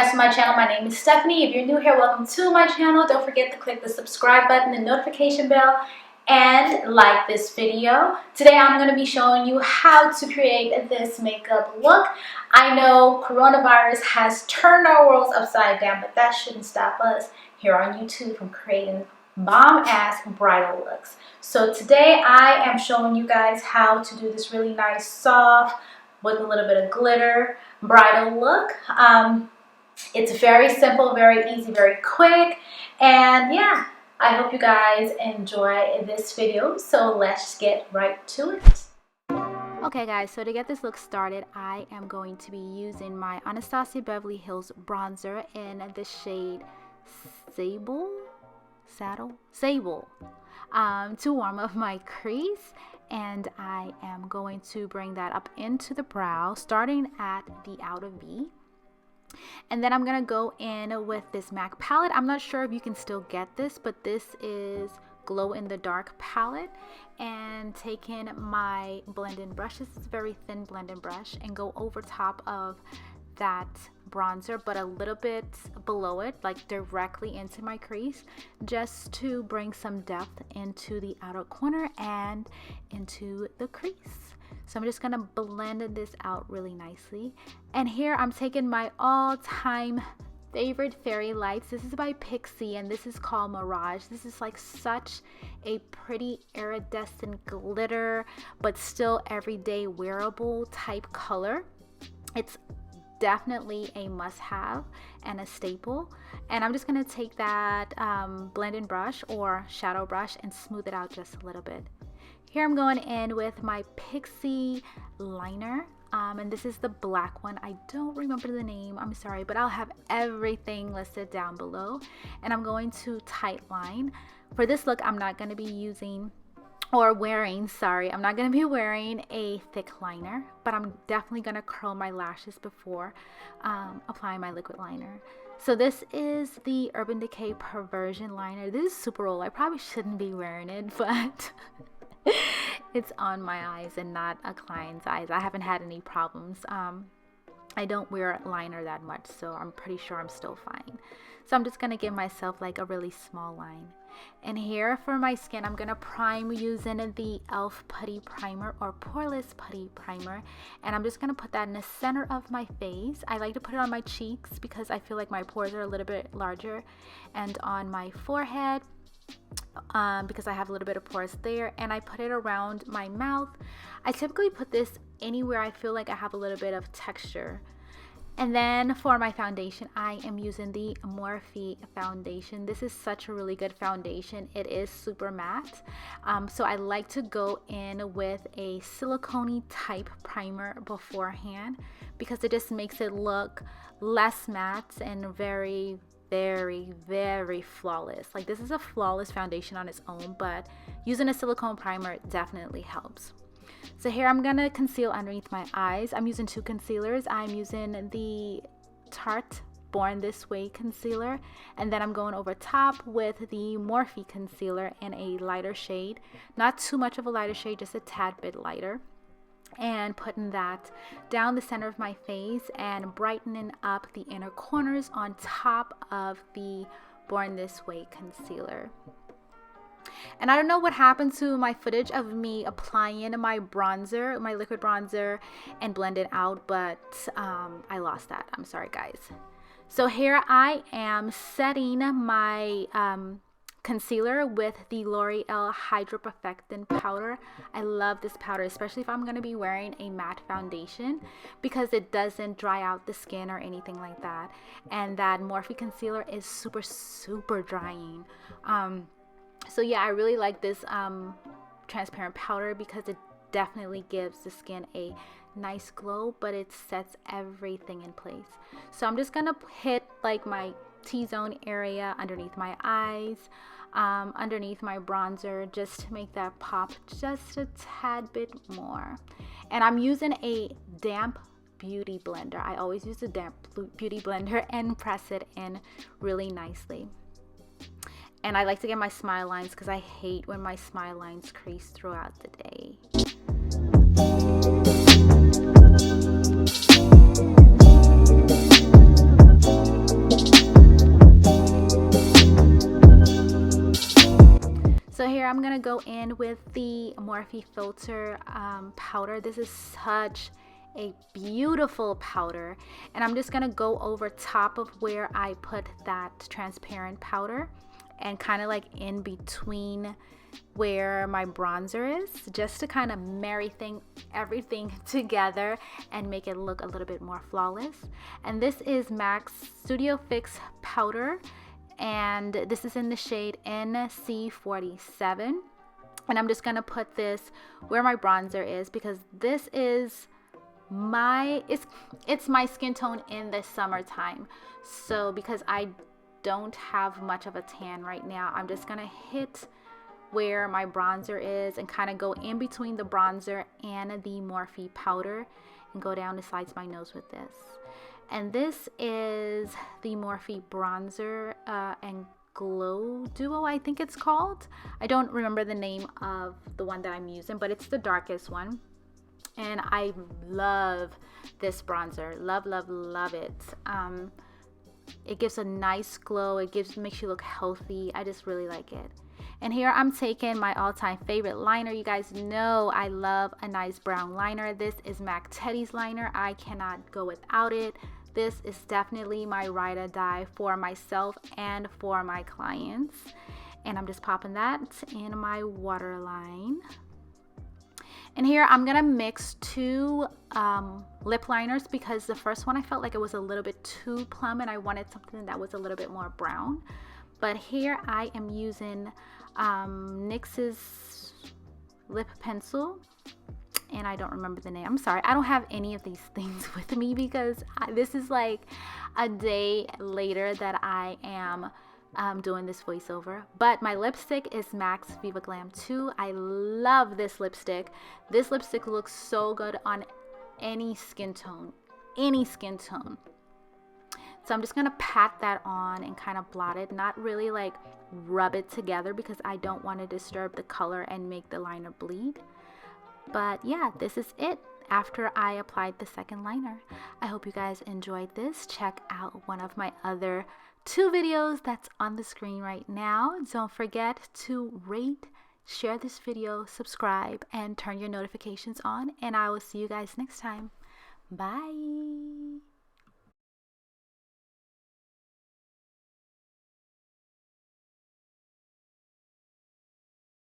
guys to my channel. My name is Stephanie. If you're new here, welcome to my channel. Don't forget to click the subscribe button and notification bell and like this video. Today I'm going to be showing you how to create this makeup look. I know coronavirus has turned our worlds upside down, but that shouldn't stop us here on YouTube from creating bomb-ass bridal looks. So today I am showing you guys how to do this really nice, soft, with a little bit of glitter bridal look. It's very simple, very easy, very quick, and yeah, I hope you guys enjoy this video. So let's get right to it. Okay guys, so to get this look started, I am going to be using my Anastasia Beverly Hills bronzer in the shade Sable to warm up my crease. And I am going to bring that up into the brow, starting at the outer V. And then I'm going to go in with this MAC palette. I'm not sure if you can still get this, but this is Glow in the Dark palette. And taking my blend-in brush, this is a very thin blend-in brush, and go over top of that bronzer, but a little bit below it, like directly into my crease, just to bring some depth into the outer corner and into the crease. So I'm just gonna blend this out really nicely. And here I'm taking my all-time favorite fairy lights. This is by Pixi and this is called Mirage. This is like such a pretty iridescent glitter, but still everyday wearable type color. It's definitely a must-have and a staple. And I'm just going to take that blend-in brush or shadow brush and smooth it out just a little bit. Here I'm going in with my Pixi liner, and this is the black one. I don't remember the name, I'm sorry, but I'll have everything listed down below. And I'm going to tight line. For this look, I'm not going to be using I'm not going to be wearing a thick liner, but I'm definitely going to curl my lashes before applying my liquid liner. So this is the Urban Decay Perversion liner. This is super old. I probably shouldn't be wearing it, but it's on my eyes and not a client's eyes. I haven't had any problems. I don't wear liner that much, so I'm pretty sure I'm still fine. So I'm just going to give myself like a really small line. And here for my skin, I'm going to prime using the e.l.f. Putty Primer or Poreless Putty Primer. And I'm just going to put that in the center of my face. I like to put it on my cheeks because I feel like my pores are a little bit larger. And on my forehead, because I have a little bit of pores there. And I put it around my mouth. I typically put this anywhere I feel like I have a little bit of texture. And then for my foundation, I am using the Morphe Foundation. This is such a really good foundation. It is super matte. So I like to go in with a silicone type primer beforehand because it just makes it look less matte and very, very flawless. Like this is a flawless foundation on its own, but using a silicone primer definitely helps. So here I'm going to conceal underneath my eyes. I'm using two concealers. I'm using the Tarte Born This Way concealer, and then I'm going over top with the Morphe concealer in a lighter shade. Not too much of a lighter shade, just a tad bit lighter. And putting that down the center of my face and brightening up the inner corners on top of the Born This Way concealer. And I don't know what happened to my footage of me applying my bronzer, my liquid bronzer, and blend it out, but I lost that. I'm sorry, guys. So here I am setting my concealer with the L'Oreal Hydro Perfecting powder. I love this powder, especially if I'm going to be wearing a matte foundation because it doesn't dry out the skin or anything like that. And that Morphe concealer is super drying. So yeah, I really like this transparent powder because it definitely gives the skin a nice glow, but it sets everything in place. So I'm just gonna hit like my T-zone area underneath my eyes, underneath my bronzer, just to make that pop just a tad bit more. And I'm using a damp beauty blender. I always use a damp beauty blender and press it in really nicely. And I like to get my smile lines because I hate when my smile lines crease throughout the day. here I'm gonna go in with the Morphe Filter powder. This is such a beautiful powder, and I'm just gonna go over top of where I put that transparent powder and kind of like in between where my bronzer is, just to kind of marry everything together and make it look a little bit more flawless. And this is MAC's Studio Fix powder, and this is in the shade NC47, and I'm just gonna put this where my bronzer is because this is it's my skin tone in the summertime. So because I don't have much of a tan right now, I'm just gonna hit where my bronzer is and kind of go in between the bronzer and the Morphe powder and go down the sides of my nose with this. And this is the Morphe Bronzer and Glow Duo, I think it's called. I don't remember the name of the one that I'm using, but it's the darkest one. And I love this bronzer. Love, love, love it. It gives a nice glow. It makes you look healthy. I just really like it. And here I'm taking my all-time favorite liner. You guys know I love a nice brown liner. This is MAC Teddy's liner. I cannot go without it. This is definitely my ride or die for myself and for my clients. And I'm just popping that in my waterline. And here I'm gonna mix two lip liners because the first one I felt like it was a little bit too plum and I wanted something that was a little bit more brown. But here I am using NYX's lip pencil, and I don't remember the name. I'm sorry, I don't have any of these things with me because this is like a day later that I am doing this voiceover. But my lipstick is MAC's Vivaglam II. I love this lipstick. This lipstick looks so good on any skin tone, any skin tone. So I'm just gonna pat that on and kind of blot it, not really like rub it together because I don't want to disturb the color and make the liner bleed. But yeah, this is it after I applied the second liner. I hope you guys enjoyed this. Check out one of my other 2 videos that's on the screen right now. Don't forget to rate, share this video, subscribe, and turn your notifications on. And I will see you guys next time. Bye.